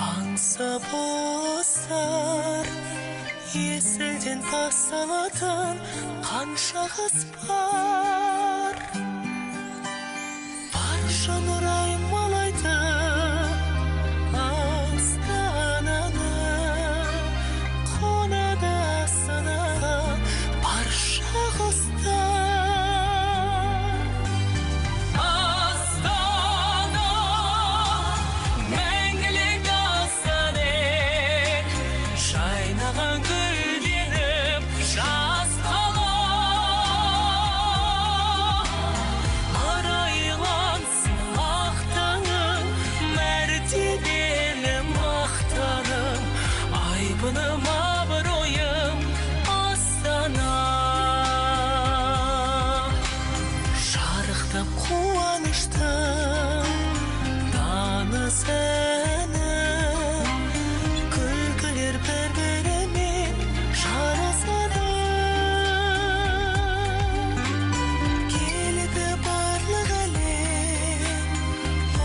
аңсап озар есілден тасалатын қанша қыз бар. Барша нұрай малайды астананы, қонады астанаға барша қыздар. Айбыным абыройым Астана, жарықтап қуаныштың таныс әні, күлкілер бір-бірімен жарасады. Келеді барлық әлем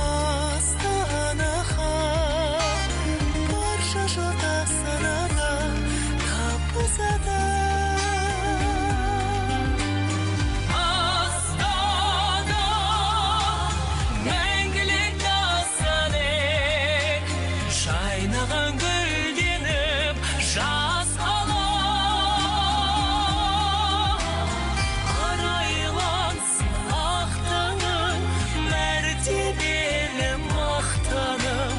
Астанаға, барша жұрт Астанаға табысады. Астана, мәңгілік дастан ек, жайнаған гүлденіп жас қала. Арайлансын ақ таңың, мәртебелі мақтаным,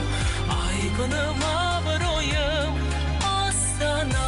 айбыным абыройым Астана.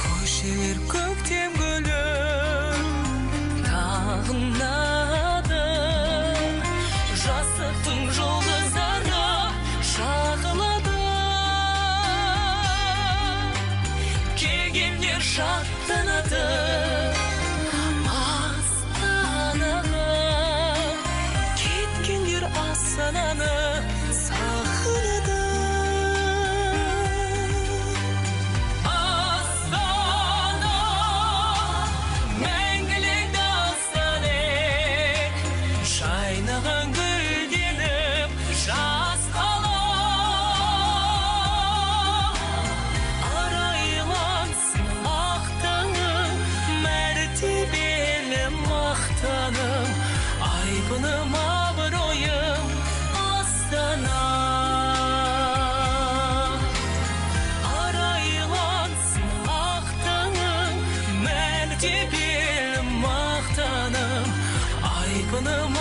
Көшелер көктем гүлі тағынады, жастықтың жұлдыздары шағылады. Келгендер шаттанады Астанаға, кеткендер Астананы сағынады. Жайнаған гүлденіп жас қала. Арайлансын ақ таңың, мәртебелі мақтаным, айбыным абыройым Астана. Арайлансын ақ таңың, мәртебелі мақтаным, айбыным